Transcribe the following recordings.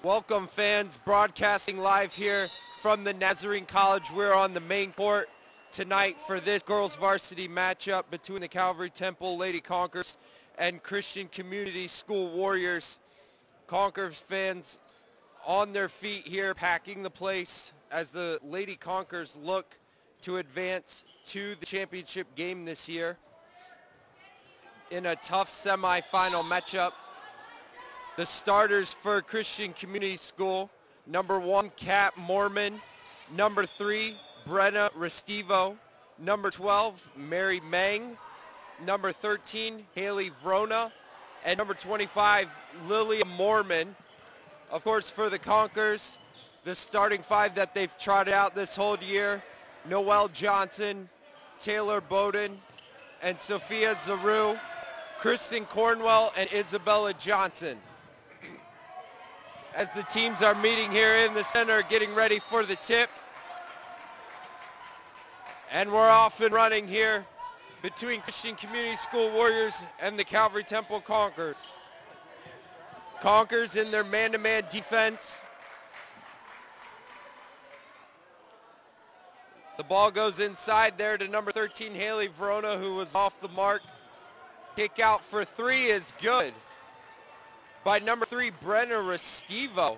Welcome fans, broadcasting live here from the Nazarene College. We're on the main court tonight for this girls varsity matchup between the Calvary Temple Lady Conquerors and Christian Community School Warriors. Conquerors fans on their feet here, packing the place as the Lady Conquerors look to advance to the championship game this year in a tough semifinal matchup. The starters for Christian Community School: number 1, Kat Mormon; number 3, Brenna Restivo; number 12, Mary Mang; number 13, Haley Vrona; and number 25, Lilia Mormon. Of course, for the Conquerors, the starting 5 that they've trotted out this whole year: Noelle Johnson, Taylor Bowden, and Sophia Zaru, Kristen Cornwell, and Isabella Johnson. As the teams are meeting here in the center, getting ready for the tip. And we're off and running here between Christian Community School Warriors and the Calvary Temple Conquerors. Conquerors in their man-to-man defense. The ball goes inside there to number 13, Haley Verona, who was off the mark. Kick out for 3 is good by number 3, Brenna Restivo.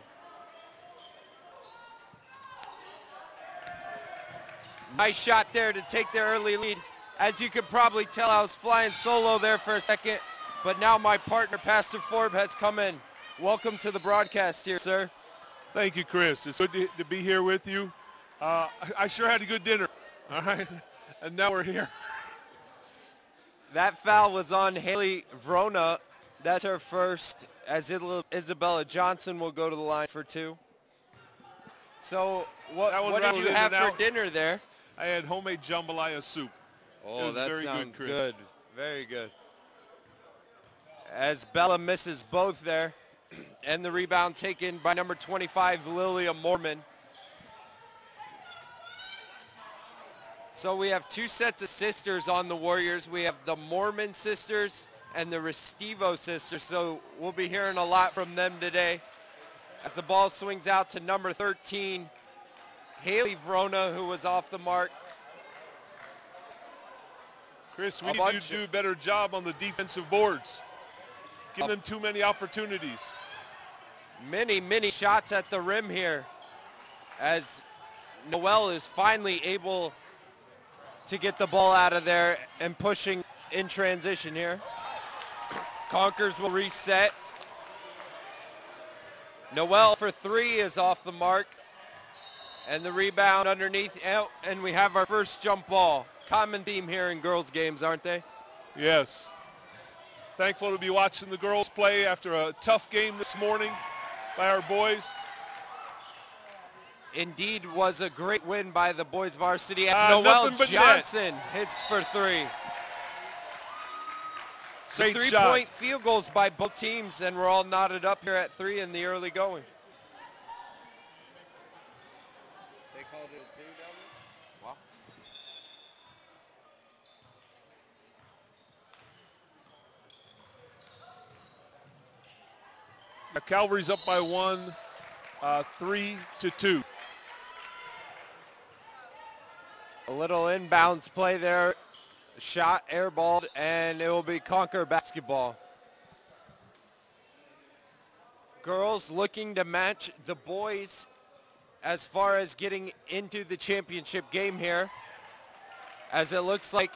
Nice shot there to take the early lead. As you can probably tell, I was flying solo there for a second, but now my partner, Pastor Forb, has come in. Welcome to the broadcast here, sir. Thank you, Chris. It's good to be here with you. I sure had a good dinner, all right? And now we're here. That foul was on Haley Verona. That's her first, as Isabella Johnson will go to the line for 2. So what did you have for dinner there? I had homemade jambalaya soup. Oh, that sounds good. Very good. As Bella misses both there, and the rebound taken by number 25, Lilia Mormon. So we have 2 sets of sisters on the Warriors. We have the Mormon sisters and the Restivo sisters, so we'll be hearing a lot from them today. As the ball swings out to number 13, Haley Verona, who was off the mark. Chris, we need to do a better job on the defensive boards. Give them too many opportunities. Many shots at the rim here, as Noelle is finally able to get the ball out of there and pushing in transition here. Conquerors will reset. Noelle for 3 is off the mark. And the rebound underneath, and we have our first jump ball. Common theme here in girls' games, aren't they? Yes. Thankful to be watching the girls play after a tough game this morning by our boys. Indeed was a great win by the boys varsity as Noelle Johnson hits for 3. So 3-point field goals by both teams, and we're all knotted up here at 3 in the early going. They called it a 2 down there? Wow. Calvary's up by 1, 3-2. A little inbounds play there. Shot airballed, and it will be Conquer basketball. Girls looking to match the boys as far as getting into the championship game here, as it looks like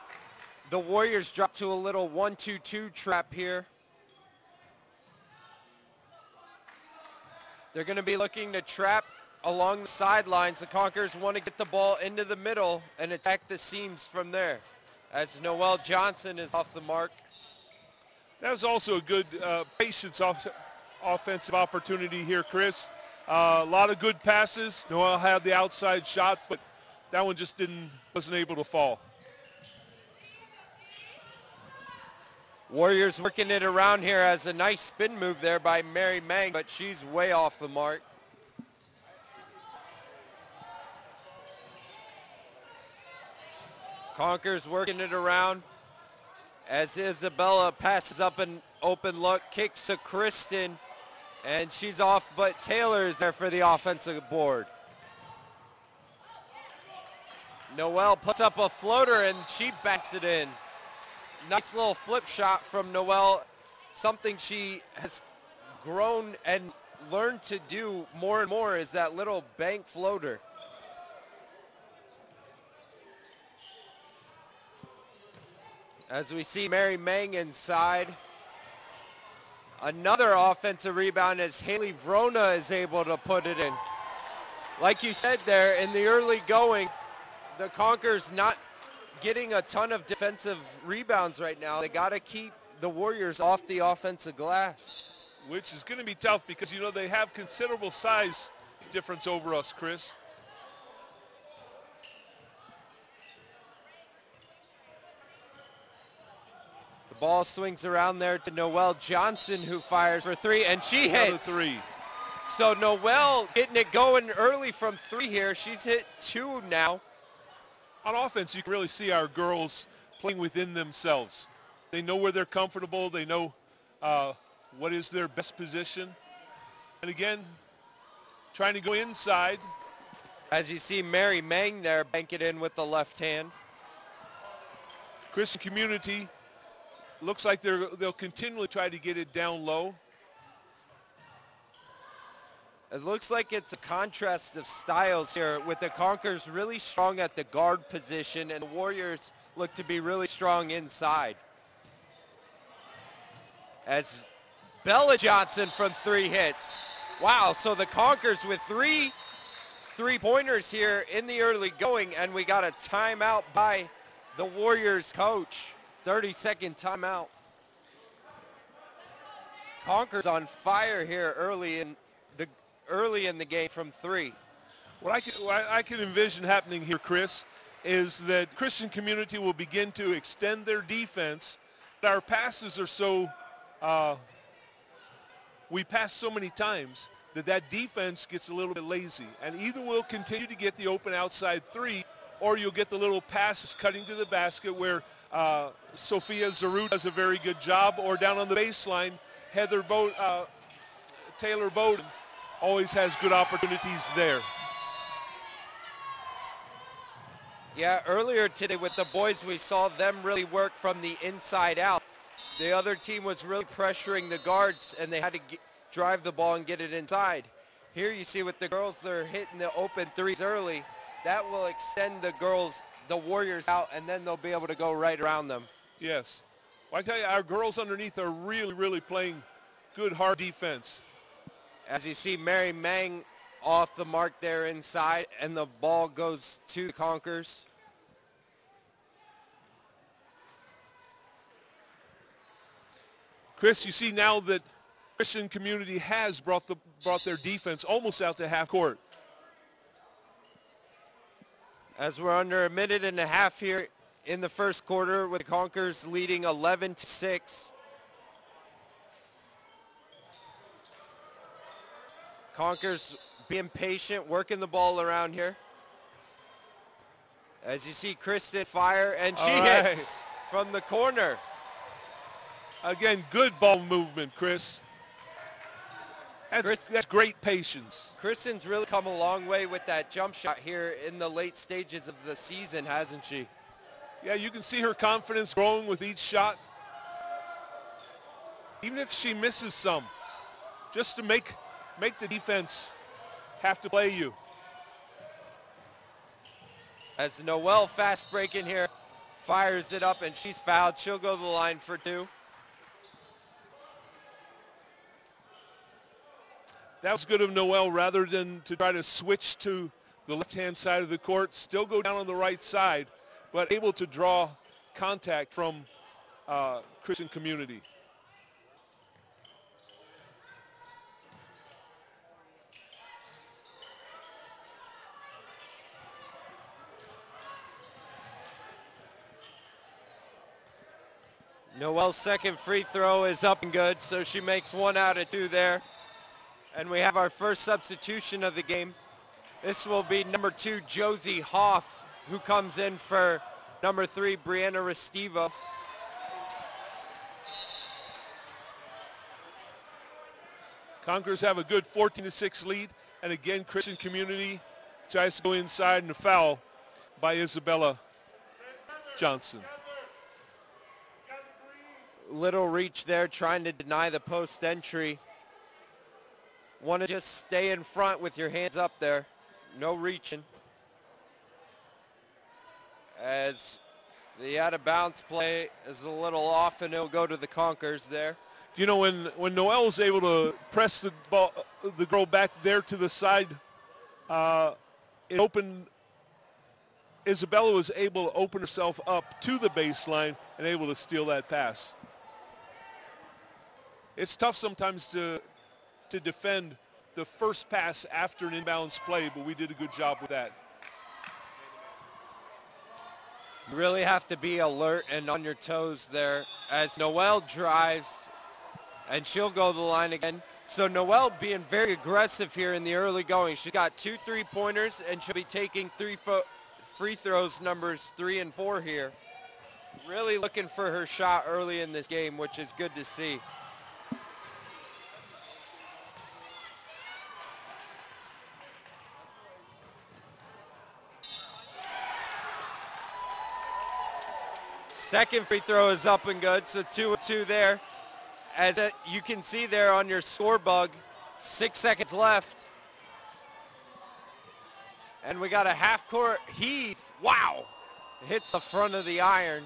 the Warriors drop to a little 1-2-2 trap here. They're going to be looking to trap along the sidelines. The Conquerors want to get the ball into the middle and attack the seams from there, as Noelle Johnson is off the mark. That was also a good patience offensive opportunity here, Chris. A lot of good passes. Noelle had the outside shot, but that one just wasn't able to fall. Warriors working it around here as a nice spin move there by Mary Mang, but she's way off the mark. Conquerors working it around as Isabella passes up an open look, kicks to Kristen, And she's off, but Taylor is there for the offensive board. Noel puts up a floater and she backs it in. Nice little flip shot from Noel, something she has grown and learned to do more and more is that little bank floater. As we see Mary Mang inside. Another offensive rebound as Haley Vrona is able to put it in. Like you said there, in the early going, the Conquerors not getting a ton of defensive rebounds right now. They got to keep the Warriors off the offensive glass. Which is going to be tough because, you know, they have considerable size difference over us, Chris. The ball swings around there to Noelle Johnson, who fires for three, and she hits. Another three. So Noelle getting it going early from three here. She's hit two now. On offense, you can really see our girls playing within themselves. They know where they're comfortable. They know what is their best position. And again, trying to go inside. As you see Mary Mang there, bank it in with the left hand. Christian Community looks like they'll continually try to get it down low. It looks like it's a contrast of styles here, with the Conquerors really strong at the guard position and the Warriors look to be really strong inside. As Bella Johnson from three hits. Wow, so the Conquerors with three-pointers here in the early going, and we got a timeout by the Warriors coach. 30-second timeout. Conquerors on fire here early in the game from three. What I can envision happening here, Chris, is that Christian Community will begin to extend their defense. But our passes are so, we pass so many times that defense gets a little bit lazy. And either we'll continue to get the open outside three, or you'll get the little passes cutting to the basket where Sophia Zaru does a very good job, or down on the baseline, Taylor Bowden always has good opportunities there. Yeah, earlier today with the boys, we saw them really work from the inside out. The other team was really pressuring the guards, and they had to drive the ball and get it inside. Here you see with the girls, they're hitting the open threes early. That will extend the Warriors out, and then they'll be able to go right around them. Yes. Well, I tell you, our girls underneath are really, really playing good, hard defense. As you see Mary Mang off the mark there inside, and the ball goes to the Conquerors. Chris, you see now that Christian Community has brought their defense almost out to half court. As we're under a minute and a half here in the first quarter, with the Conquerors leading 11-6. Conquerors being patient, working the ball around here. As you see Kristen fire, and she hits from the corner. Again, good ball movement, Chris. That's great patience. Kristen's really come a long way with that jump shot here in the late stages of the season, hasn't she? Yeah, you can see her confidence growing with each shot. Even if she misses some, just to make the defense have to play you. As Noelle fast breaking here, fires it up, and she's fouled. She'll go to the line for two. That was good of Noelle, rather than to try to switch to the left-hand side of the court, still go down on the right side, but able to draw contact from Christian Community. Noelle's second free throw is up and good, so she makes 1 out of 2 there. And we have our first substitution of the game. This will be number 2, Josie Hoff, who comes in for number 3, Brianna Restivo. Conquerors have a good 14-6 lead. And again, Christian Community tries to go inside, and a foul by Isabella Johnson. Little reach there, trying to deny the post entry. Want to just stay in front with your hands up there. No reaching. As the out of bounds play is a little off, and it'll go to the Conquerors there. You know, when Noelle was able to press the ball, the girl back there to the side, it opened. Isabella was able to open herself up to the baseline and able to steal that pass. It's tough sometimes to defend the first pass after an inbounds play, but we did a good job with that. You really have to be alert and on your toes there as Noelle drives, and she'll go to the line again. So Noelle being very aggressive here in the early going. She's got 2 3-pointers, and she'll be taking free throws numbers 3 and 4 here. Really looking for her shot early in this game, which is good to see. Second free throw is up and good, so 2-2 there. As you can see there on your score bug, 6 seconds left. And we got a half-court heave. Wow! Hits the front of the iron.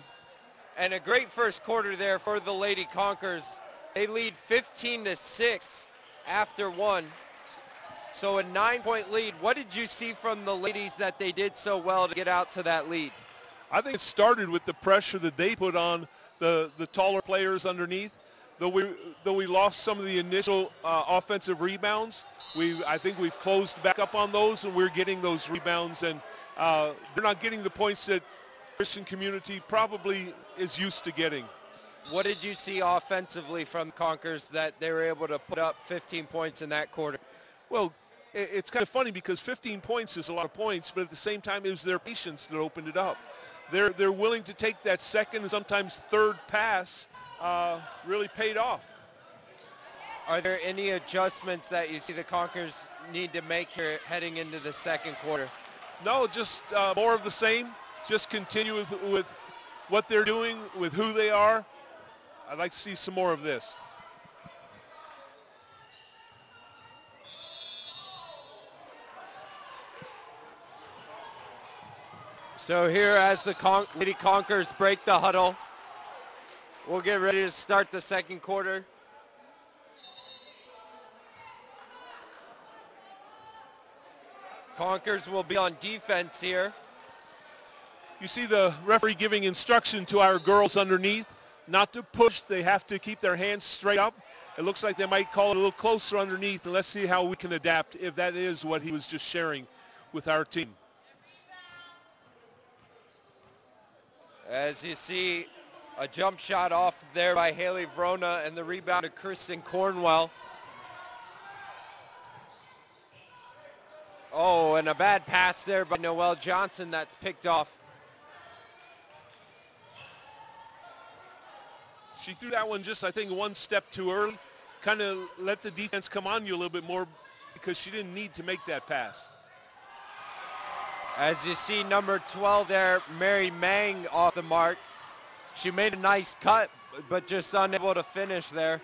And a great first quarter there for the Lady Conquerors. They lead 15-6 after one. So a 9-point lead. What did you see from the ladies that they did so well to get out to that lead? I think it started with the pressure that they put on the taller players underneath. Though we lost some of the initial offensive rebounds, I think we've closed back up on those, and we're getting those rebounds, and they're not getting the points that Christian Community probably is used to getting. What did you see offensively from Conquerors that they were able to put up 15 points in that quarter? Well, it's kind of funny because 15 points is a lot of points, but at the same time it was their patience that opened it up. They're willing to take that second and sometimes third pass. Really paid off. Are there any adjustments that you see the Conquerors need to make here heading into the second quarter? No, just more of the same. Just continue with what they're doing, with who they are. I'd like to see some more of this. So here as the Lady Conquerors break the huddle, we'll get ready to start the second quarter. Conquerors will be on defense here. You see the referee giving instruction to our girls underneath not to push. They have to keep their hands straight up. It looks like they might call it a little closer underneath, and let's see how we can adapt if that is what he was just sharing with our team. As you see, a jump shot off there by Haley Vrona, and the rebound to Kristen Cornwell. Oh, and a bad pass there by Noelle Johnson that's picked off. She threw that one just, I think, one step too early. Kind of let the defense come on you a little bit more because she didn't need to make that pass. As you see, number 12 there, Mary Mang off the mark. She made a nice cut, but just unable to finish there.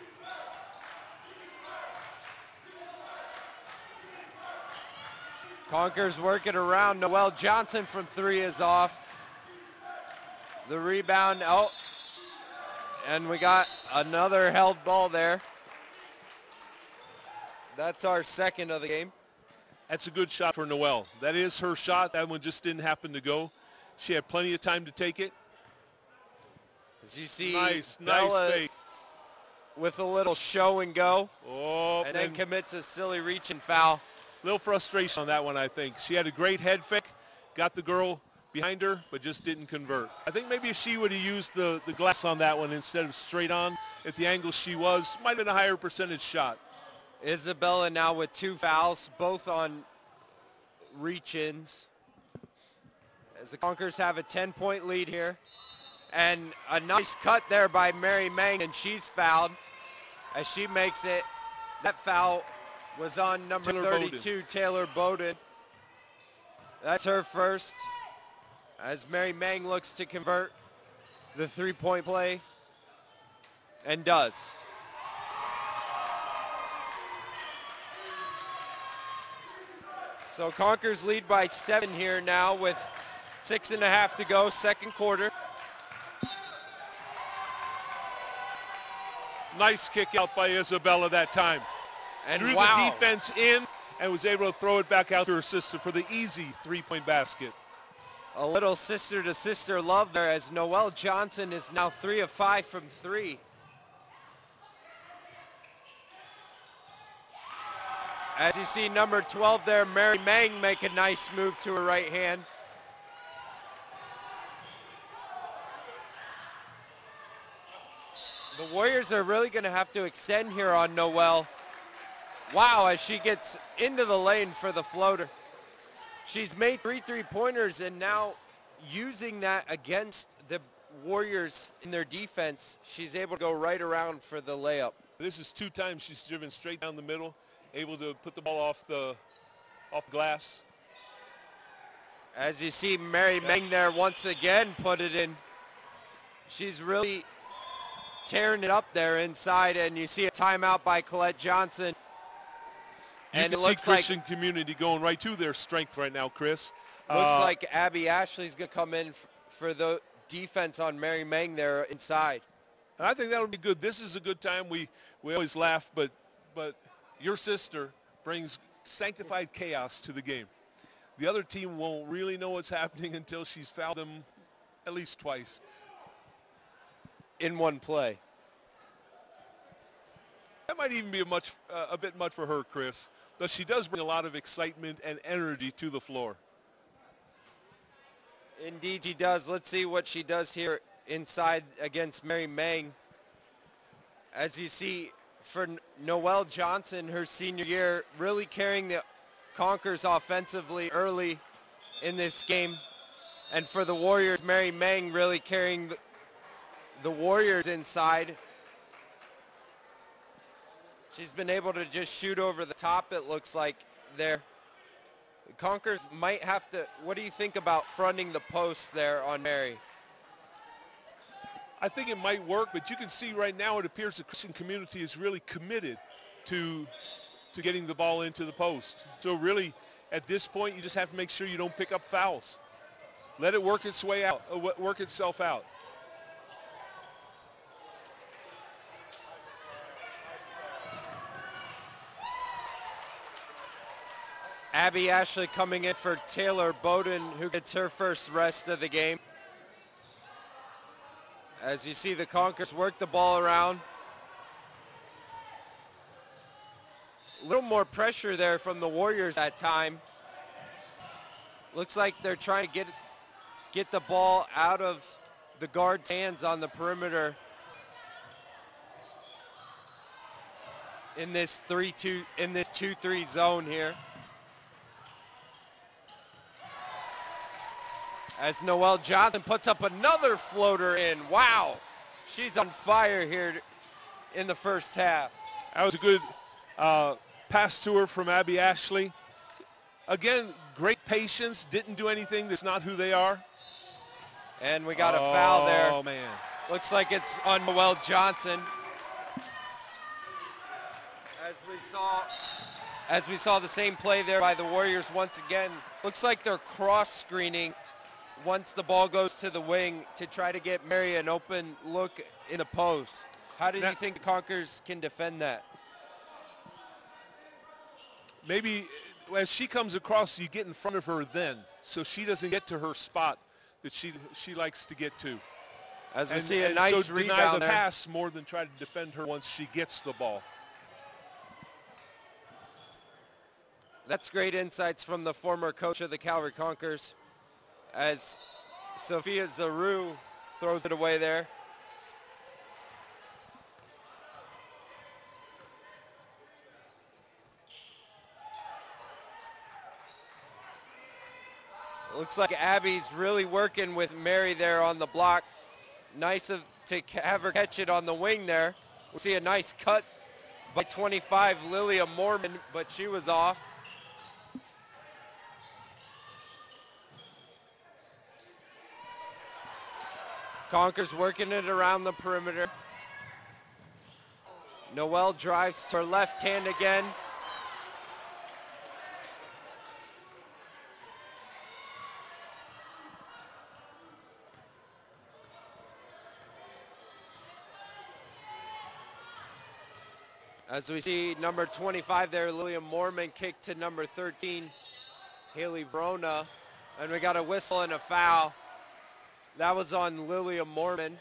Conquerors working around. Noelle Johnson from 3 is off. The rebound, oh, and we got another held ball there. That's our second of the game. That's a good shot for Noelle. That is her shot. That one just didn't happen to go. She had plenty of time to take it. As you see, nice fake. With a little show and go. Oh, and then commits a silly reach and foul. Little frustration on that one, I think. She had a great head fake, got the girl behind her, but just didn't convert. I think maybe if she would have used the glass on that one instead of straight on at the angle she was, might have been a higher percentage shot. Isabella now with 2 fouls, both on reach-ins. As the Conquerors have a 10-point lead here. And a nice cut there by Mary Mang, and she's fouled as she makes it That foul was on number Taylor 32, Taylor Bowden. That's her first, as Mary Mang looks to convert the three-point play, and does. So Conquers lead by 7 here now with 6.5 to go, second quarter. Nice kick out by Isabella that time. And drew wow, the defense in and was able to throw it back out to her sister for the easy three-point basket. a little sister-to-sister love there, as Noelle Johnson is now 3 of 5 from 3. As you see number 12 there, Mary Mang, make a nice move to her right hand. The Warriors are really going to have to extend here on Noelle. Wow, as she gets into the lane for the floater. She's made 3 three-pointers, and now using that against the Warriors in their defense, she's able to go right around for the layup. This is 2 times she's driven straight down the middle, able to put the ball off glass. As you see Mary Meng there once again put it in. She's really tearing it up there inside, and you see a timeout by Colette Johnson. And it looks like Christian community going right to their strength right now, Chris. Looks like Abby Ashley's going to come in for the defense on Mary Meng there inside. And I think that'll be good. This is a good time. We always laugh, but your sister brings sanctified chaos to the game. The other team won't really know what's happening until she's fouled them at least twice. In one play. That might even be a bit much for her, Chris. But she does bring a lot of excitement and energy to the floor. Indeed she does. Let's see what she does here inside against Mary Meng. As you see for Noelle Johnson, her senior year, really carrying the Conquers offensively early in this game. And for the Warriors, Mary Meng really carrying the Warriors inside. She's been able to just shoot over the top, it looks like there. The Conquers might have to, what do you think about fronting the post there on Mary? I think it might work, but you can see right now it appears the Christian community is really committed to getting the ball into the post. So really, at this point, you just have to make sure you don't pick up fouls. Let it work its way out, work itself out. Abby Ashley coming in for Taylor Bowden, who gets her first rest of the game. As you see the Conquers work the ball around. A little more pressure there from the Warriors that time. Looks like they're trying to get the ball out of the guard's hands on the perimeter in this 2-3 zone here. As Noelle Johnson puts up another floater in. Wow, she's on fire here in the first half. That was a good pass to her from Abby Ashley. Again, great patience, didn't do anything. That's not who they are. And we got a foul there. Oh, man. Looks like it's on Noelle Johnson. As we saw the same play there by the Warriors once again. Looks like they're cross screening once the ball goes to the wing to try to get Mary an open look in the post. How do you think the Conquers can defend that? Maybe as she comes across, you get in front of her then, so she doesn't get to her spot that she likes to get to. As we see a nice so rebound deny the there. pass more than try to defend her once she gets the ball. That's great insights from the former coach of the Calvary Conquers, as Sophia Zaru throws it away there. It looks like Abby's really working with Mary there on the block. Nice to have her catch it on the wing there. We'll see a nice cut by 25, Lilia Mormon, but she was off. Conker's working it around the perimeter. Noelle drives to her left hand again. As we see number 25 there, Lilia Mormon kick to number 13, Haley Verona. And we got a whistle and a foul. That was on Lilia Mormon.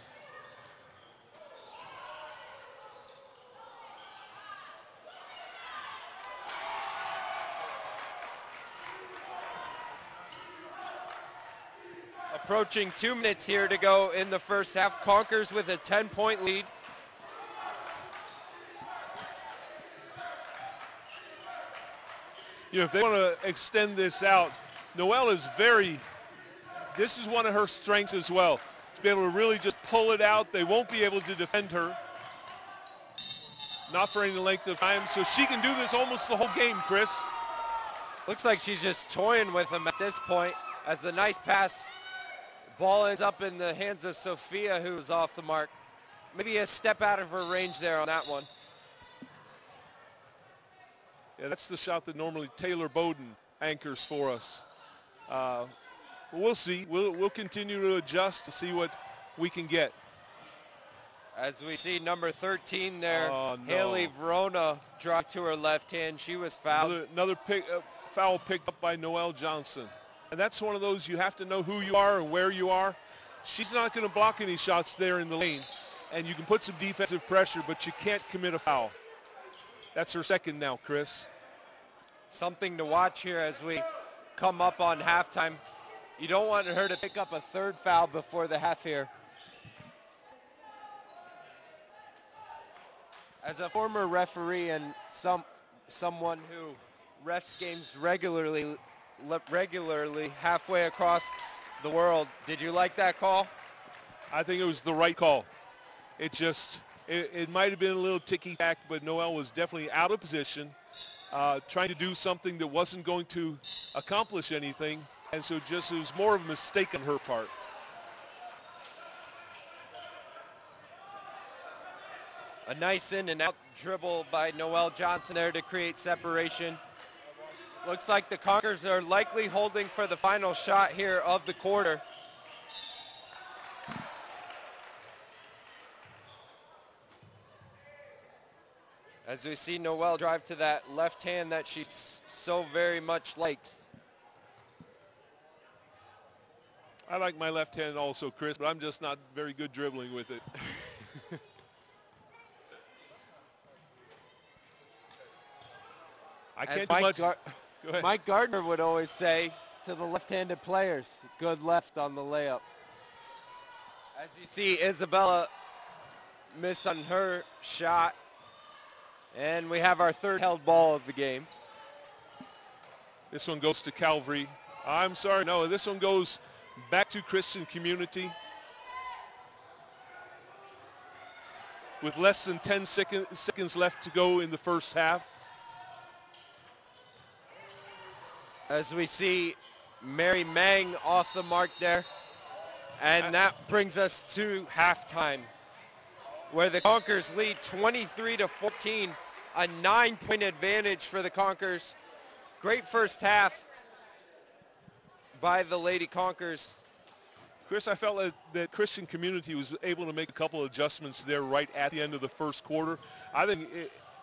Approaching 2 minutes here to go in the first half. Conkers with a 10-point lead. You know, if they want to extend this out, Noelle is this is one of her strengths as well. To be able to really just pull it out. They won't be able to defend her. Not for any length of time. So she can do this almost the whole game, Chris. Looks like she's just toying with him at this point as the nice pass. Ball ends up in the hands of Sophia, who's off the mark. Maybe a step out of her range there on that one. Yeah, that's the shot that normally Taylor Bowden anchors for us. We'll see. We'll continue to adjust to see what we can get. As we see number 13 there, no. Haley Verona dropped to her left hand. She was fouled. Another foul picked up by Noelle Johnson. And that's one of those you have to know who you are and where you are. She's not going to block any shots there in the lane. And you can put some defensive pressure, but you can't commit a foul. That's her second now, Chris. Something to watch here as we come up on halftime. You don't want her to pick up a third foul before the half here. As a former referee and someone who refs games regularly halfway across the world, did you like that call? I think it was the right call. It might have been a little ticky-tack, but Noelle was definitely out of position, trying to do something that wasn't going to accomplish anything, and so it was more of a mistake on her part. A nice in and out dribble by Noelle Johnson there to create separation. Looks like the Conkers are likely holding for the final shot here of the quarter. As we see Noelle drive to that left hand that she so very much likes. I like my left hand also, Chris, but I'm just not very good dribbling with it. I can't do much. Go ahead. Mike Gardner would always say to the left-handed players, good left on the layup. As you see, Isabella miss on her shot. And we have our third held ball of the game. This one goes to Calvary. I'm sorry, no, this one goes back to Christian Community. With less than 10 seconds left to go in the first half. As we see Mary Mang off the mark there. And that brings us to halftime, where the Conkers lead 23-14, a 9-point advantage for the Conkers. Great first half by the Lady Conkers. Chris, I felt that Christian Community was able to make a couple of adjustments there right at the end of the first quarter. I think,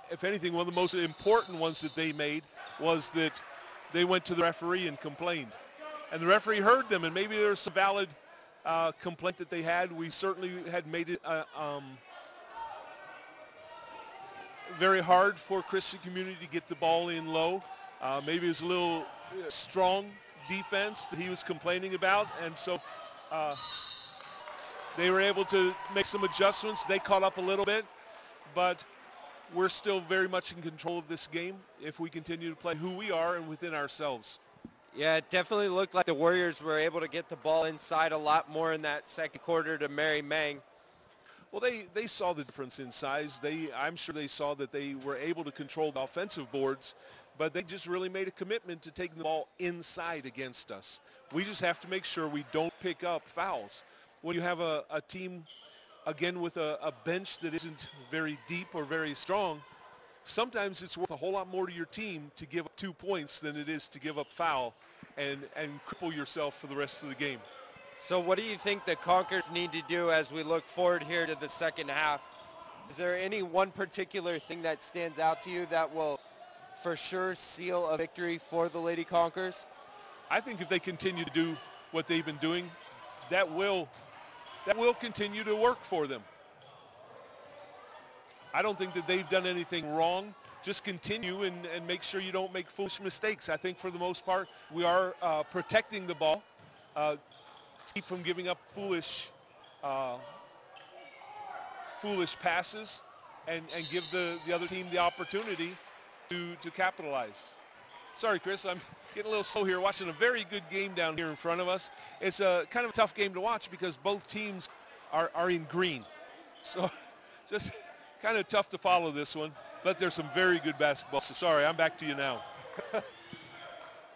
if anything, one of the most important ones that they made was that they went to the referee and complained. And the referee heard them, and maybe there's some valid complaint that they had. We certainly had made it very hard for Christian Community to get the ball in low. Maybe it was a little strong defense that he was complaining about, and so they were able to make some adjustments. They caught up a little bit, but we're still very much in control of this game if we continue to play who we are and within ourselves. Yeah, it definitely looked like the Warriors were able to get the ball inside a lot more in that second quarter to Mary Mang. Well, they saw the difference in size. I'm sure they saw that they were able to control the offensive boards, but they just really made a commitment to taking the ball inside against us. We just have to make sure we don't pick up fouls. When you have a team, again, with a bench that isn't very deep or very strong, sometimes it's worth a whole lot more to your team to give up 2 points than it is to give up foul and cripple yourself for the rest of the game. So what do you think the Conkers need to do as we look forward here to the second half? Is there any one particular thing that stands out to you that will for sure seal a victory for the Lady Conkers? I think if they continue to do what they've been doing, that will continue to work for them. I don't think that they've done anything wrong. Just continue and make sure you don't make foolish mistakes. I think for the most part, we are protecting the ball. Keep from giving up foolish passes and give the other team the opportunity to capitalize. Sorry, Chris, I'm getting a little slow here watching a very good game down here in front of us. It's a kind of a tough game to watch because both teams are in green. So just kind of tough to follow this one, but there's some very good basketball. So sorry, I'm back to you now.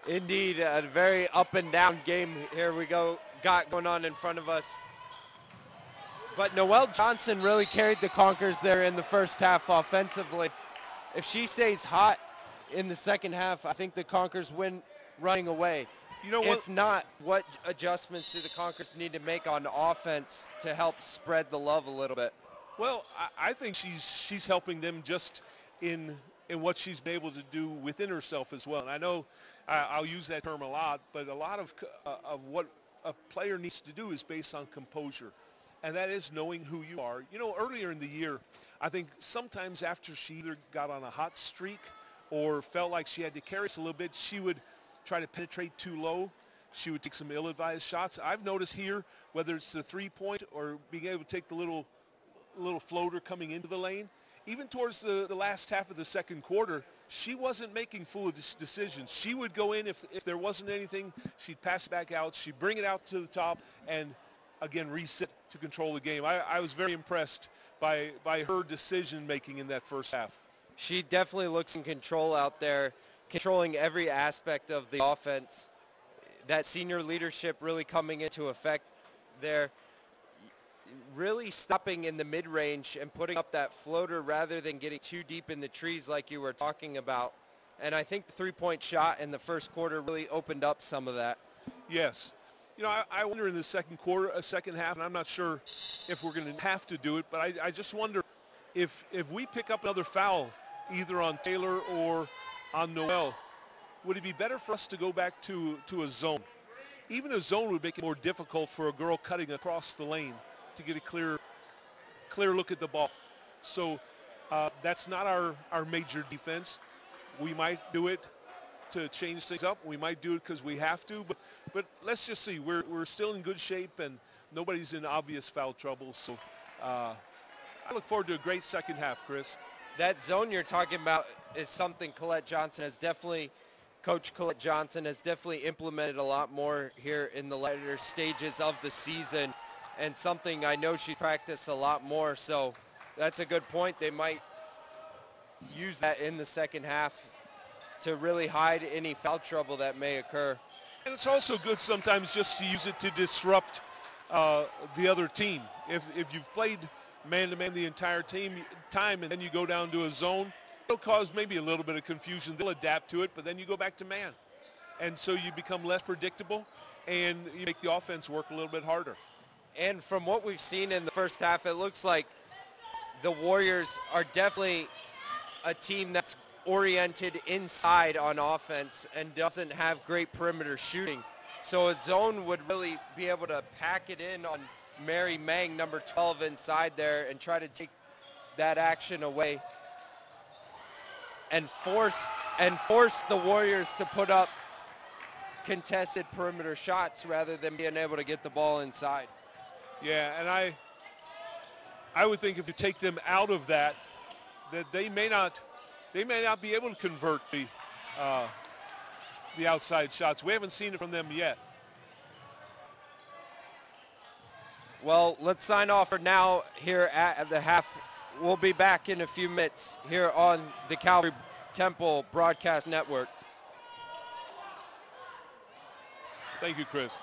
Indeed, a very up and down game here we got going on in front of us. But Noelle Johnson really carried the Conkers there in the first half offensively. If she stays hot in the second half, I think the Conkers win running away. You know what? If not, what adjustments do the Conkers need to make on offense to help spread the love a little bit? Well, I think she's helping them just in what she's been able to do within herself as well. And I know I'll use that term a lot, but a lot of what a player needs to do is based on composure, and that is knowing who you are. You know, earlier in the year, I think sometimes after she either got on a hot streak or felt like she had to carry us a little bit, she would try to penetrate too low. She would take some ill-advised shots. I've noticed here, whether it's the three-point or being able to take the little floater coming into the lane, even towards the last half of the second quarter, she wasn't making foolish decisions. She would go in if there wasn't anything, she'd pass it back out, she'd bring it out to the top, and again reset to control the game. I was very impressed by her decision making in that first half. She definitely looks in control out there, controlling every aspect of the offense. That senior leadership really coming into effect there. Really stopping in the mid-range and putting up that floater rather than getting too deep in the trees like you were talking about. And I think the three-point shot in the first quarter really opened up some of that. Yes. You know, I wonder in the second half, and I'm not sure if we're going to have to do it, but I just wonder if we pick up another foul, either on Taylor or on Noelle, would it be better for us to go back to a zone? Even a zone would make it more difficult for a girl cutting across the lane to get a clear look at the ball. So that's not our major defense. We might do it to change things up. We might do it because we have to, but let's just see. We're still in good shape and nobody's in obvious foul trouble. So I look forward to a great second half, Chris. That zone you're talking about is something Coach Colette Johnson has definitely implemented a lot more here in the later stages of the season, and something I know she's practiced a lot more. So that's a good point. They might use that in the second half to really hide any foul trouble that may occur. And it's also good sometimes just to use it to disrupt the other team. If you've played man-to-man the entire time and then you go down to a zone, it'll cause maybe a little bit of confusion. They'll adapt to it, but then you go back to man. And so you become less predictable and you make the offense work a little bit harder. And from what we've seen in the first half, it looks like the Warriors are definitely a team that's oriented inside on offense and doesn't have great perimeter shooting. So a zone would really be able to pack it in on Mary Mang, number 12, inside there and try to take that action away and force the Warriors to put up contested perimeter shots rather than being able to get the ball inside. Yeah, and I would think if you take them out of that they may not be able to convert the outside shots. We haven't seen it from them yet. Well, let's sign off for now here at the half. We'll be back in a few minutes here on the Calvary Temple Broadcast Network. Thank you, Chris.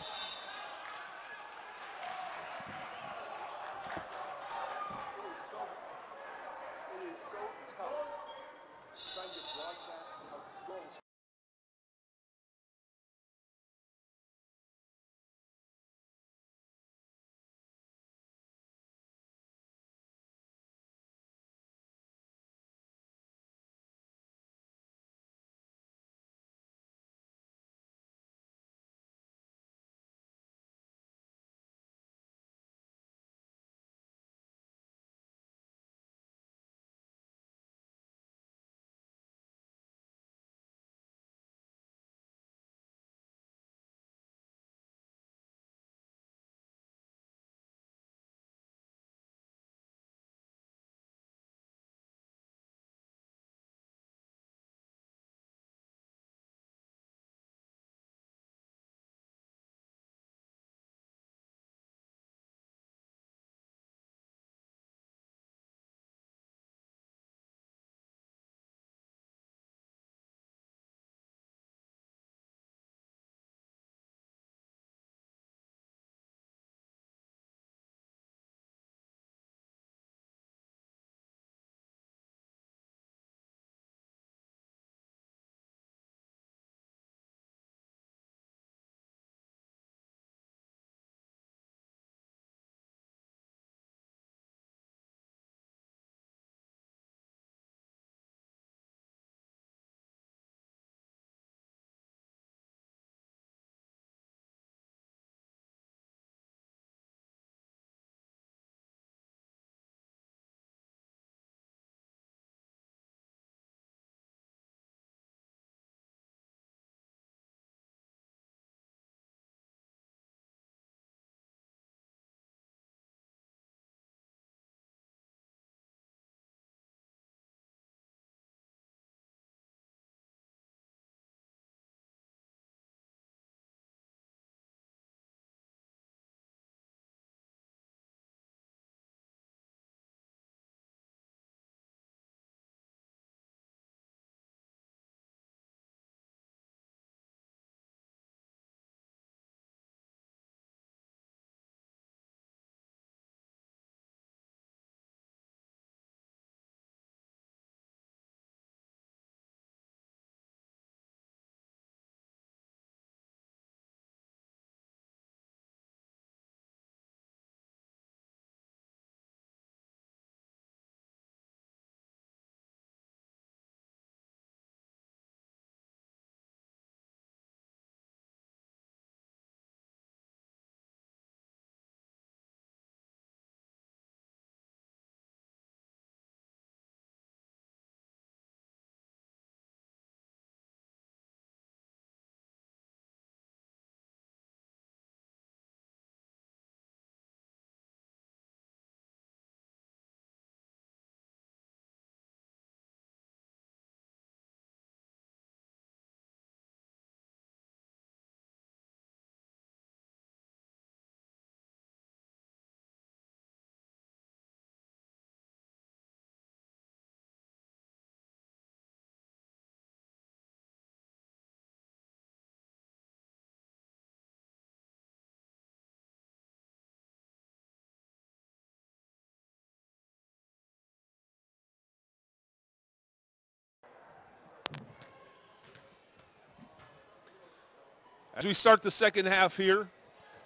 As we start the second half here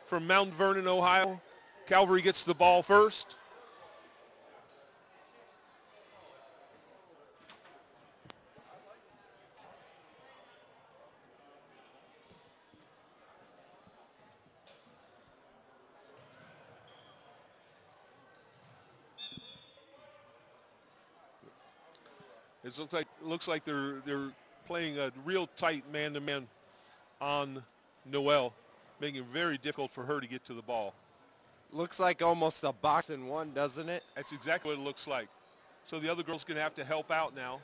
from Mount Vernon, Ohio, Calvary gets the ball first. It looks like they're playing a real tight man-to-man on Noel, making it very difficult for her to get to the ball. Looks like almost a box in one, doesn't it? That's exactly what it looks like. So the other girl's going to have to help out now.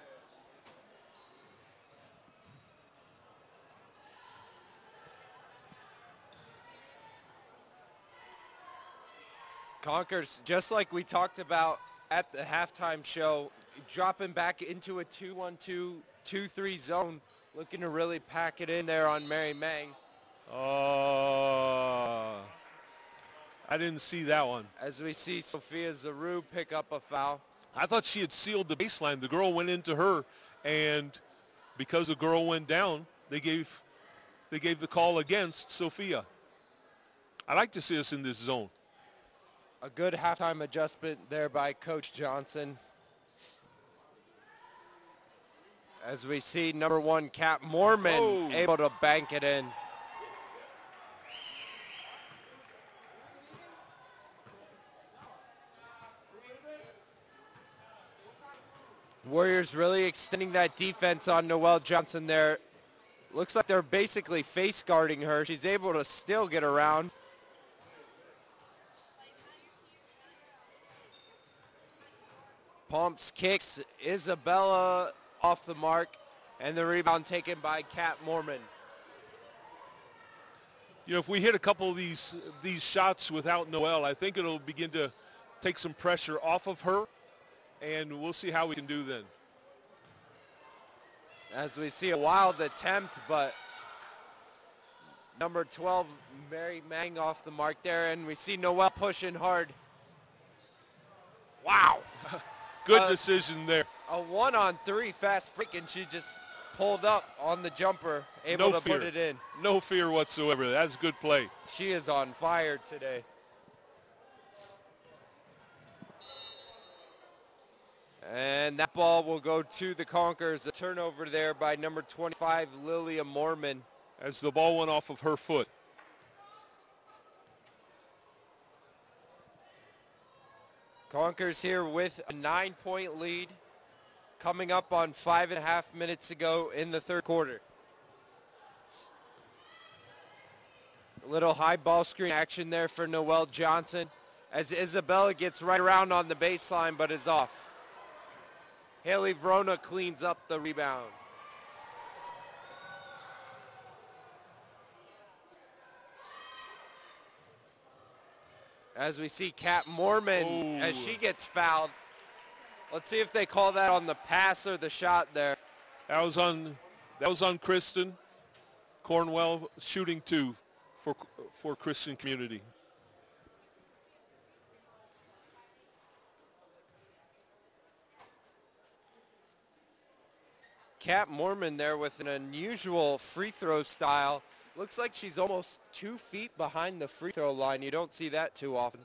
Conkers, just like we talked about at the halftime show, dropping back into a 2-1-2, 2-3 zone, looking to really pack it in there on Mary Mang. I didn't see that one. As we see Sophia Zaru pick up a foul. I thought she had sealed the baseline. The girl went into her, and because the girl went down, they gave the call against Sophia. I like to see us in this zone. A good halftime adjustment there by Coach Johnson. As we see number 1, Kat Mormon, able to bank it in. Warriors really extending that defense on Noelle Johnson there. Looks like they're basically face guarding her. She's able to still get around. Pumps, kicks, Isabella off the mark, and the rebound taken by Kat Mormon. You know, if we hit a couple of these shots without Noelle, I think it'll begin to take some pressure off of her, and we'll see how we can do then. As we see a wild attempt, but number 12, Mary Mang off the mark there, and we see Noelle pushing hard. Wow. Good decision there. A 1-on-3 fast break, and she just pulled up on the jumper, able to put it in. No fear whatsoever. That's good play. She is on fire today. And that ball will go to the Conkers. A turnover there by number 25, Lilia Mormon. As the ball went off of her foot. Conkers here with a 9-point lead, coming up on 5.5 minutes to go in the third quarter. A little high ball screen action there for Noelle Johnson as Isabella gets right around on the baseline but is off. Haley Vrona cleans up the rebound. As we see Kat Mormon as she gets fouled. Let's see if they call that on the pass or the shot there. That was on Kristen Cornwell, shooting 2 for Christian Community. Kat Mormon there with an unusual free throw style. Looks like she's almost 2 feet behind the free throw line. You don't see that too often.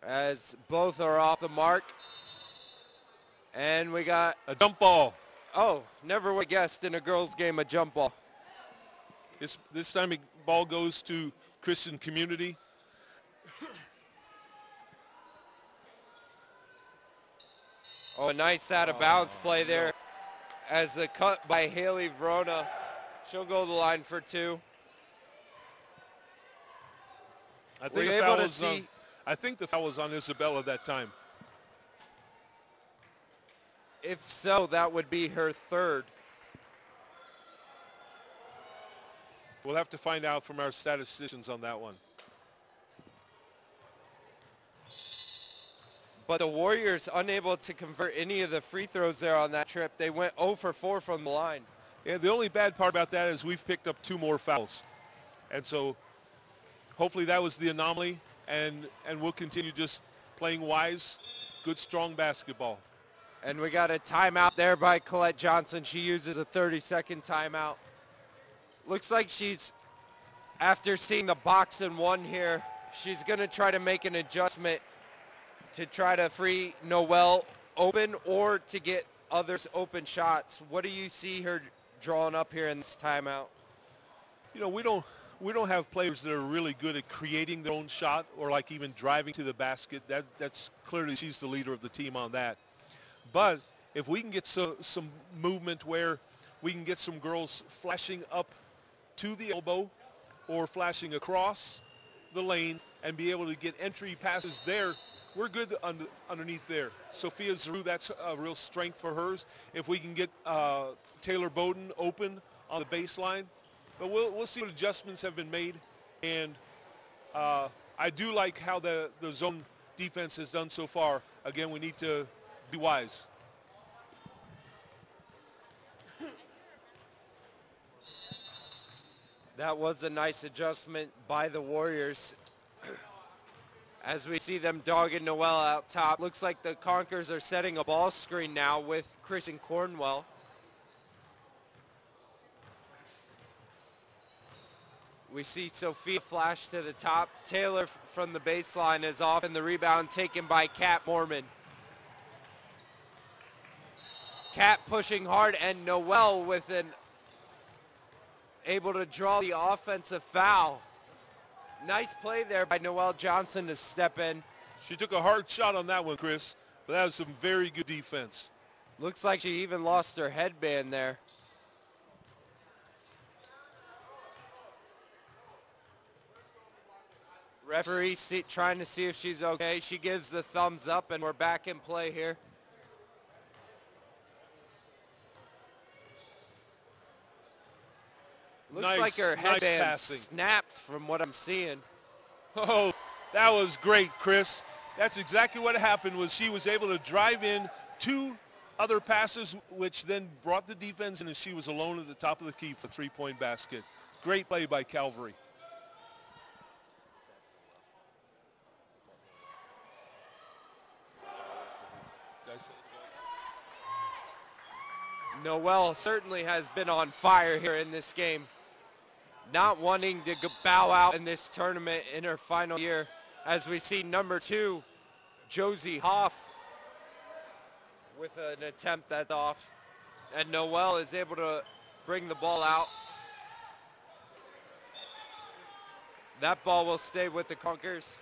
As both are off the mark. And we got a jump ball. Oh, never would have guessed in a girls' game a jump ball. This time the ball goes to Christian Community. Oh, a nice out of bounds play there. As the cut by Haley Vrona. She'll go to the line for 2. I think the foul was on Isabella that time. If so, that would be her 3rd. We'll have to find out from our statisticians on that one. But the Warriors unable to convert any of the free throws there on that trip. They went 0 for 4 from the line. Yeah, the only bad part about that is we've picked up 2 more fouls. And so hopefully that was the anomaly, and we'll continue just playing wise, good, strong basketball. And we got a timeout there by Colette Johnson. She uses a 30-second timeout. Looks like she's, after seeing the box and 1 here, she's going to try to make an adjustment to try to free Noelle open or to get others open shots. What do you see her drawing up here in this timeout? You know, we don't have players that are really good at creating their own shot or like even driving to the basket. That's clearly she's the leader of the team on that. But if we can get some movement where we can get some girls flashing up to the elbow or flashing across the lane and be able to get entry passes there, we're good underneath there. Sophia Zaru, that's a real strength for hers. If we can get Taylor Bowden open on the baseline, But we'll see what adjustments have been made. And I do like how the zone defense has done so far. Again, we need to be wise. That was a nice adjustment by the Warriors. As we see them dogging Noel out top. Looks like the Conquerors are setting a ball screen now with Kristen Cornwell. We see Sophia flash to the top. Taylor from the baseline is off, and the rebound taken by Kat Mormon. Kat pushing hard, and Noel with an able to draw the offensive foul. Nice play there by Noelle Johnson to step in. She took a hard shot on that one, Chris, but that was some very good defense. Looks like she even lost her headband there. Referee trying to see if she's okay. She gives the thumbs up, and we're back in play here. Looks like her headband snapped from what I'm seeing. Oh, that was great, Chris. That's exactly what happened. Was she was able to drive in 2 other passes, which then brought the defense in, and she was alone at the top of the key for three-point basket. Great play by Calvary. Noelle certainly has been on fire here in this game. Not wanting to bow out in this tournament in her final year, as we see number 2, Josie Hoff, with an attempt that's off. And Noelle is able to bring the ball out. That ball will stay with the Conquerors.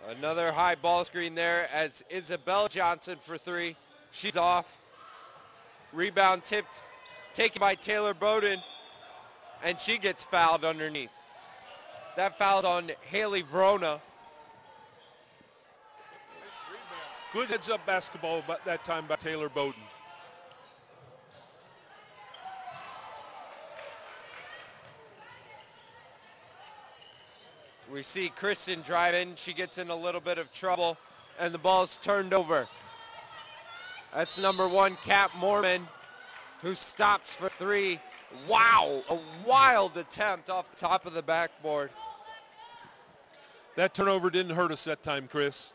Another high ball screen there as Isabella Johnson for 3. She's off. Rebound tipped, taken by Taylor Bowden, and she gets fouled underneath. That foul's on Haley Verona. Good heads-up basketball that time by Taylor Bowden. We see Kristen drive in. She gets in a little bit of trouble, and the ball's turned over. That's number 1, Kat Mormon, who stops for 3. Wow, a wild attempt off the top of the backboard. That turnover didn't hurt us that time, Chris.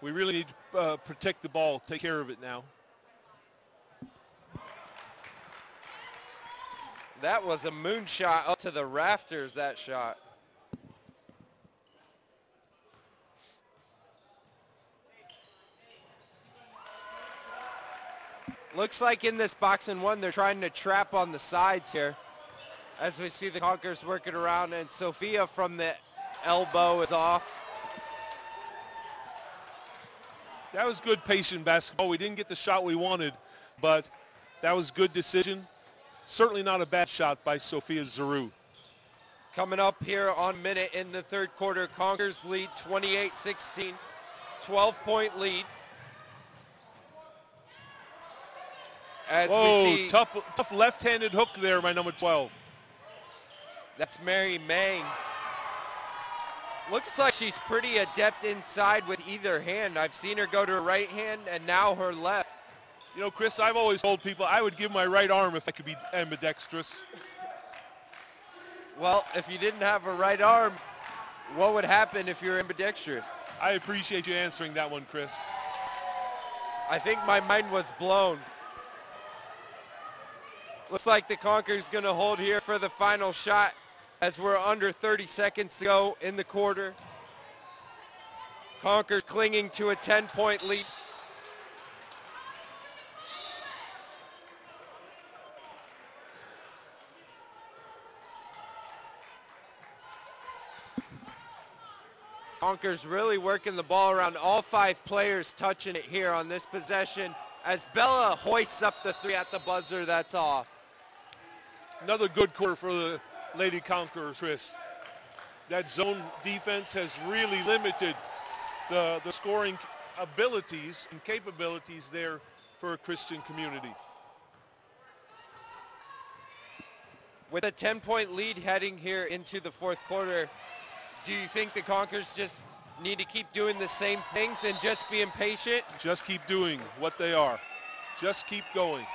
We really need to protect the ball, take care of it now. That was a moonshot up to the rafters, that shot. Looks like in this box and one, they're trying to trap on the sides here. As we see the Conquerors working around, and Sophia from the elbow is off. That was good patient basketball. We didn't get the shot we wanted, but that was good decision. Certainly not a bad shot by Sophia Zaru. Coming up here on minute in the third quarter, Conquerors lead 28-16, 12-point lead. As whoa, we see, tough left-handed hook there by number 12. That's Mary Mang. Looks like she's pretty adept inside with either hand. I've seen her go to her right hand and now her left. You know, Chris, I've always told people I would give my right arm if I could be ambidextrous. Well, if you didn't have a right arm, what would happen if you're ambidextrous? I appreciate you answering that one, Chris. I think my mind was blown. Looks like the Conquerors going to hold here for the final shot as we're under 30 seconds to go in the quarter. Conquerors clinging to a 10-point lead. Conquerors really working the ball around, all 5 players touching it here on this possession as Bella hoists up the 3 at the buzzer. That's off. Another good quarter for the Lady Conquerors, Chris. That zone defense has really limited the scoring abilities and capabilities there for a Christian community. With a 10-point lead heading here into the fourth quarter, do you think the Conquerors just need to keep doing the same things and just be impatient? Just keep doing what they are. Just keep going.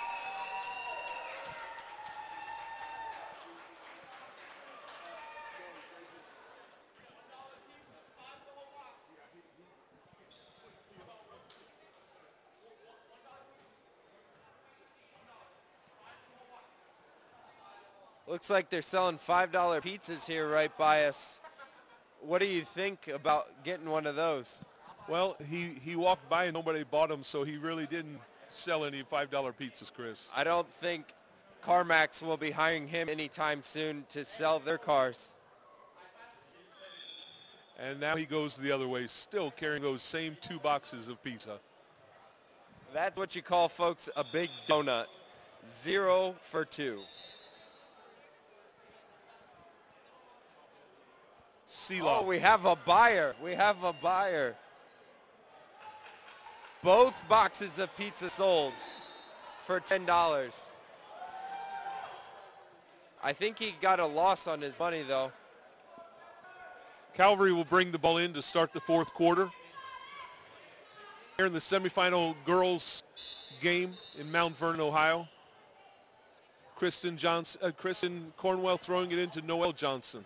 Looks like they're selling $5 pizzas here right by us. What do you think about getting one of those? Well, he walked by and nobody bought them, so he really didn't sell any $5 pizzas, Chris. I don't think CarMax will be hiring him anytime soon to sell their cars. And now he goes the other way, still carrying those same 2 boxes of pizza. That's what you call, folks, a big donut. 0 for 2. Selah. Oh, we have a buyer. We have a buyer. Both boxes of pizza sold for $10. I think he got a loss on his money, though. Calvary will bring the ball in to start the fourth quarter. Here in the semifinal girls game in Mount Vernon, Ohio. Kristen Cornwell throwing it into Noelle Johnson.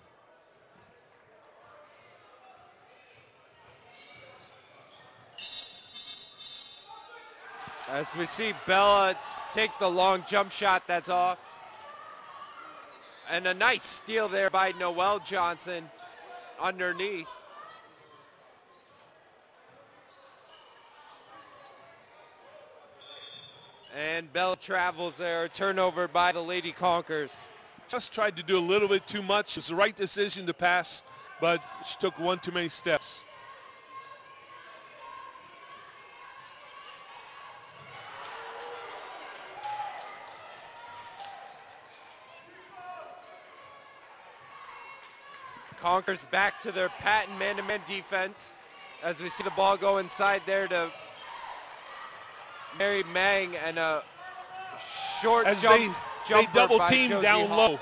As we see Bella take the long jump shot, that's off. And a nice steal there by Noelle Johnson underneath. And Bella travels there, a turnover by the Lady Conquerors. Just tried to do a little bit too much. It was the right decision to pass, but she took one too many steps. Conquerors back to their patent man-to-man defense as we see the ball go inside there to Mary Mang, and a short as jumper they double by teamed Josie down Hall. low,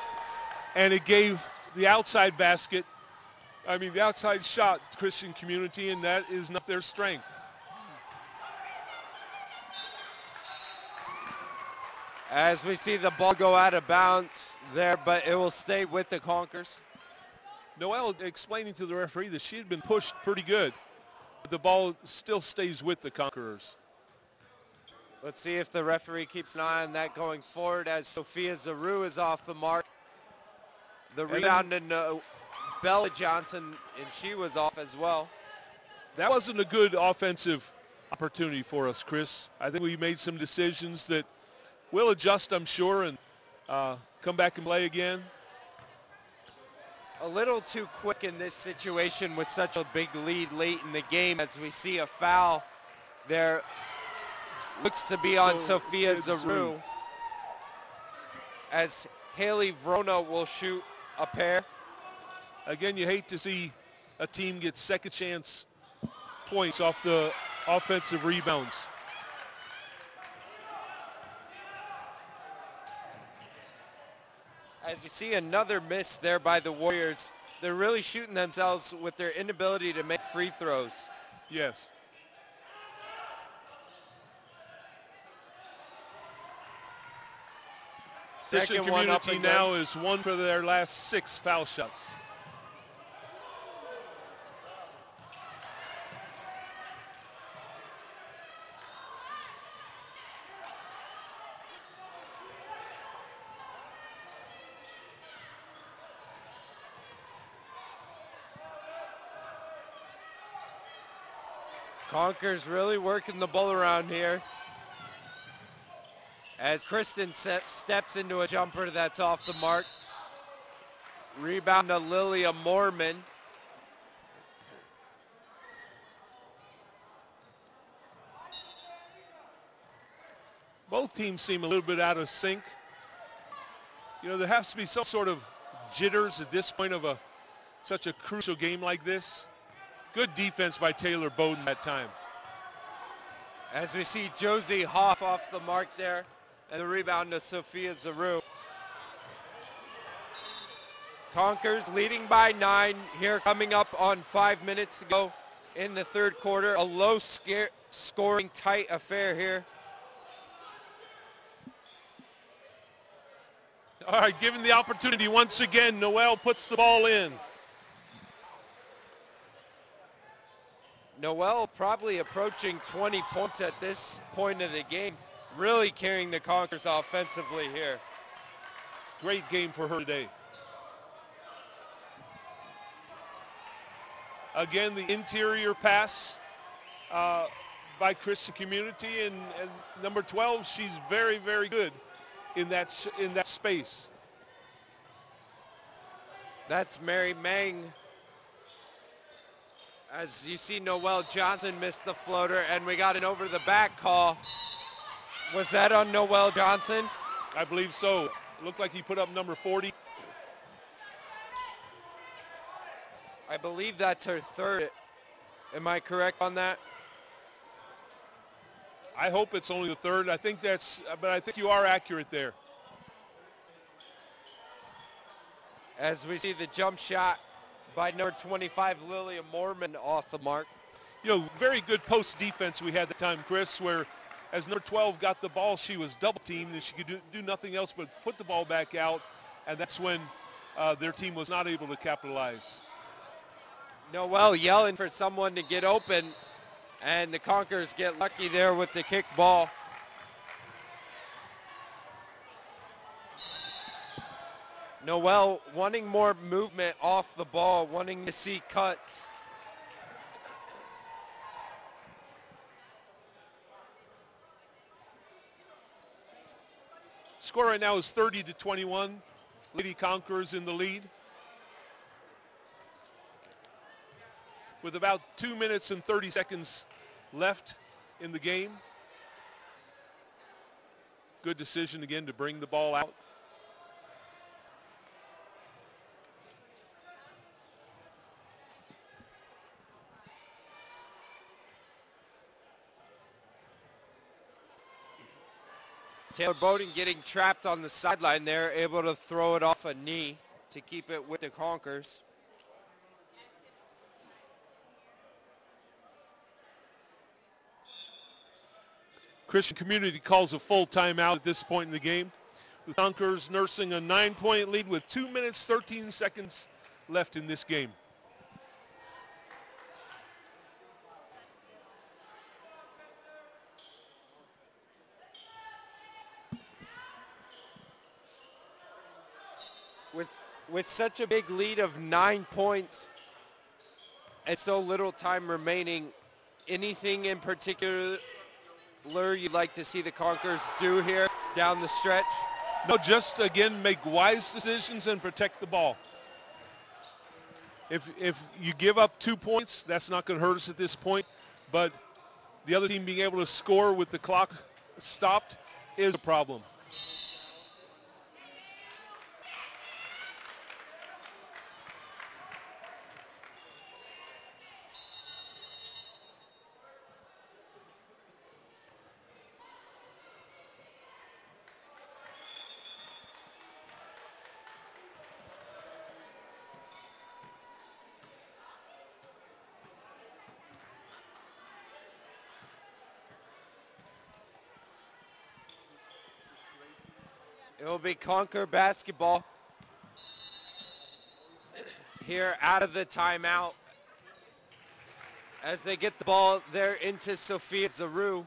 and it gave the outside basket, the outside shot to Christian community, and that is not their strength. As we see the ball go out of bounds there, but it will stay with the Conquerors. Noelle explaining to the referee that she had been pushed pretty good, but the ball still stays with the Conquerors. Let's see if the referee keeps an eye on that going forward as Sophia Zaru is off the mark. The rebound in Bella Johnson, and she was off as well. That wasn't a good offensive opportunity for us, Chris. I think we made some decisions that we'll adjust, I'm sure, and come back and play again. A little too quick in this situation with such a big lead late in the game, as we see a foul there. Looks to be on Sophia Zaru, as Haley Vrona will shoot a pair. Again, you hate to see a team get second chance points off the offensive rebounds. As we see another miss there by the Warriors, they're really shooting themselves with their inability to make free throws. Yes. Christian community now is 1 for their last 6 foul shots. Conquerors really working the ball around here. As Kristen steps into a jumper that's off the mark. Rebound to Lilia Mormon. Both teams seem a little bit out of sync. You know, there has to be some sort of jitters at this point of such a crucial game like this. Good defense by Taylor Bowden that time. As we see Josie Hoff off the mark there, and the rebound to Sophia Zaru. Conkers leading by 9 here, coming up on 5 minutes to go in the third quarter. A low scoring tight affair here. All right, given the opportunity once again, Noel puts the ball in. Noel probably approaching 20 points at this point of the game, really carrying the Conkers offensively here. Great game for her today. Again, the interior pass by Christian Community, and number 12, she's very, very good in that space. That's Mary Mang. As you see, Noel Johnson missed the floater, and we got an over-the-back call. Was that on Noel Johnson? I believe so. Looked like he put up number 40. I believe that's her third. Am I correct on that? I hope it's only the third. But I think you are accurate there. As we see the jump shot by number 25, Lilia Mormon, off the mark. You know, very good post defense we had that time, Chris, where as number 12 got the ball, she was double teamed and she could do nothing else but put the ball back out, and that's when their team was not able to capitalize. Noel yelling for someone to get open, and the Conkers get lucky there with the kick ball. Noel wanting more movement off the ball, wanting to see cuts. Score right now is 30-21. Lady Conquerors in the lead. With about 2 minutes and 30 seconds left in the game. Good decision again to bring the ball out. Taylor Bowden getting trapped on the sideline there, able to throw it off a knee to keep it with the Conkers. Christian Community calls a full timeout at this point in the game. The Conkers nursing a 9-point lead with 2 minutes, 13 seconds left in this game. With such a big lead of 9 points and so little time remaining, anything in particular you'd like to see the Conkers do here down the stretch? No, just again make wise decisions and protect the ball. If you give up 2 points, that's not going to hurt us at this point, but the other team being able to score with the clock stopped is a problem. It'll be Conquer basketball here out of the timeout as they get the ball there into Sophia Zaru.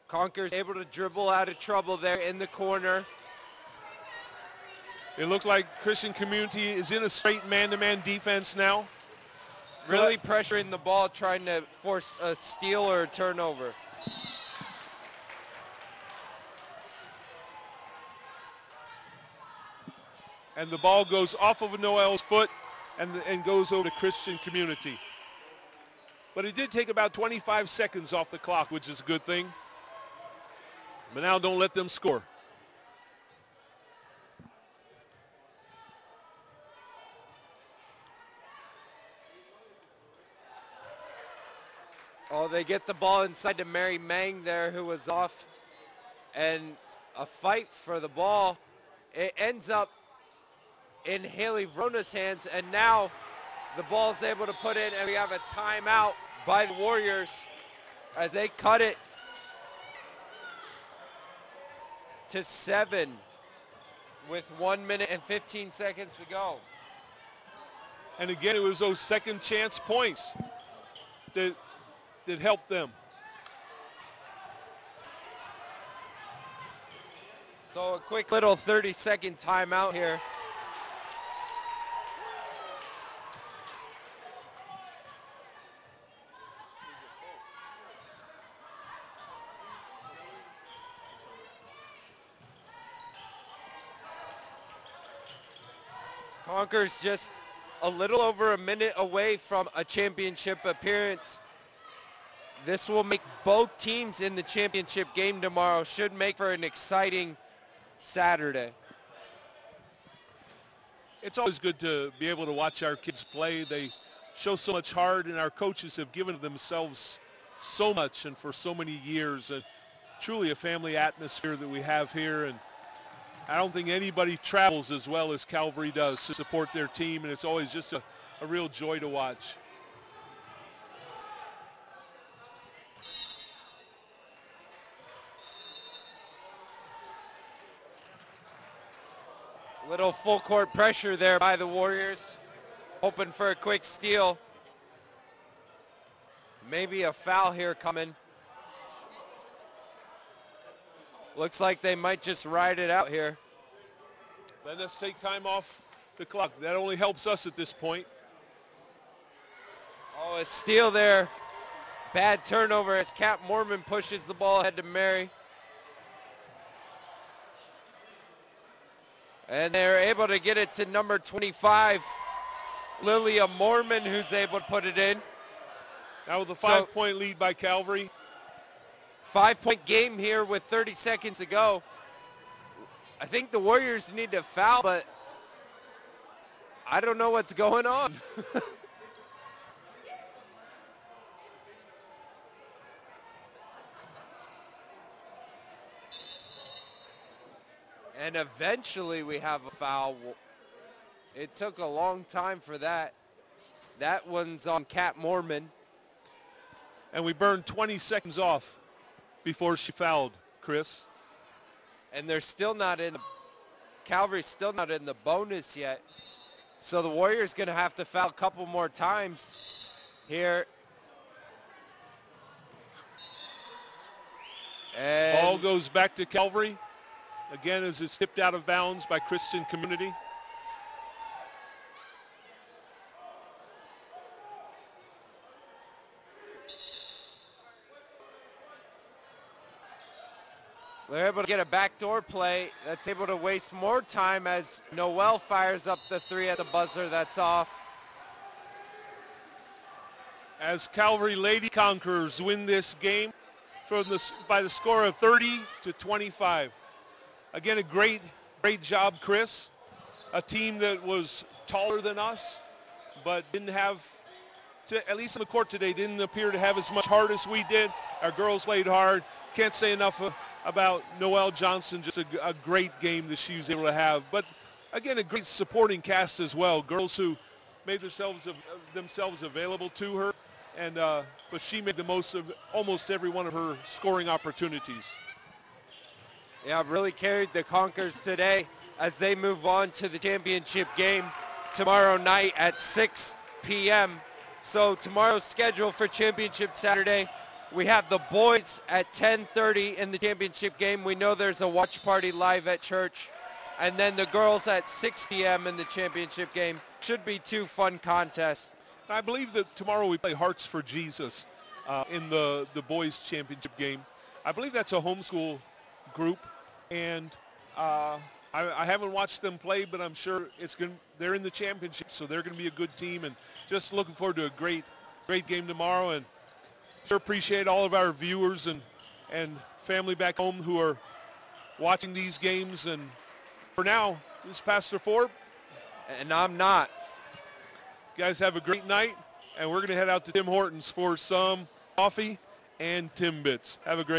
Conquer's able to dribble out of trouble there in the corner. It looks like Christian Community is in a straight man-to-man defense now. Really pressuring the ball, trying to force a steal or a turnover. And the ball goes off of Noel's foot and goes over to Christian Community. But it did take about 25 seconds off the clock, which is a good thing. But now don't let them score. So they get the ball inside to Mary Mang there, who was off, and a fight for the ball. It ends up in Haley Vrona's hands, and now the ball's able to put in, and we have a timeout by the Warriors as they cut it to 7 with 1 minute and 15 seconds to go. And again, it was those second chance points that helped them. So a quick little 30-second timeout here. Conker's just a little over a minute away from a championship appearance. This will make both teams in the championship game tomorrow. Should make for an exciting Saturday. It's always good to be able to watch our kids play. They show so much heart, and our coaches have given themselves so much and for so many years. And truly a family atmosphere that we have here. And I don't think anybody travels as well as Calvary does to support their team, and it's always just a real joy to watch. Little full court pressure there by the Warriors, hoping for a quick steal. Maybe a foul here coming. Looks like they might just ride it out here. Let us take time off the clock. That only helps us at this point. Oh, a steal there. Bad turnover as Cap Mormon pushes the ball ahead to Mary. And they're able to get it to number 25, Lilia Mormon, who's able to put it in. Now with a 5-point lead by Calvary. 5-point game here with 30 seconds to go. I think the Warriors need to foul, but I don't know what's going on. And eventually we have a foul. It took a long time for that. That one's on Kat Mormon. And we burned 20 seconds off before she fouled, Chris. And they're still not in, Calvary's still not in the bonus yet. So the Warriors gonna have to foul a couple more times here. And ball goes back to Calvary. Again, as it's tipped out of bounds by Christian Community. They're able to get a backdoor play that's able to waste more time as Noel fires up the three at the buzzer. That's off. As Calvary Lady Conquerors win this game by the score of 30-25. Again, a great job, Chris. A team that was taller than us, but didn't have, at least in the court today, didn't appear to have as much heart as we did. Our girls played hard. Can't say enough about Noelle Johnson, just a great game that she was able to have. But again, a great supporting cast as well. Girls who made themselves available to her, and but she made the most of almost every one of her scoring opportunities. Yeah, really carried the Conquerors today as they move on to the championship game tomorrow night at 6 p.m. So tomorrow's schedule for Championship Saturday, we have the boys at 10:30 in the championship game. We know there's a watch party live at church. And then the girls at 6 p.m. in the championship game. Should be two fun contests. I believe that tomorrow we play Hearts for Jesus in the boys championship game. I believe that's a homeschool group, and I haven't watched them play, but I'm sure they're in the championship, so they're going to be a good team, and just looking forward to a great game tomorrow. And sure appreciate all of our viewers and family back home who are watching these games. And for now, this is Pastor Ford. And I'm not. You guys have a great night, and we're going to head out to Tim Hortons for some coffee and Timbits. Have a great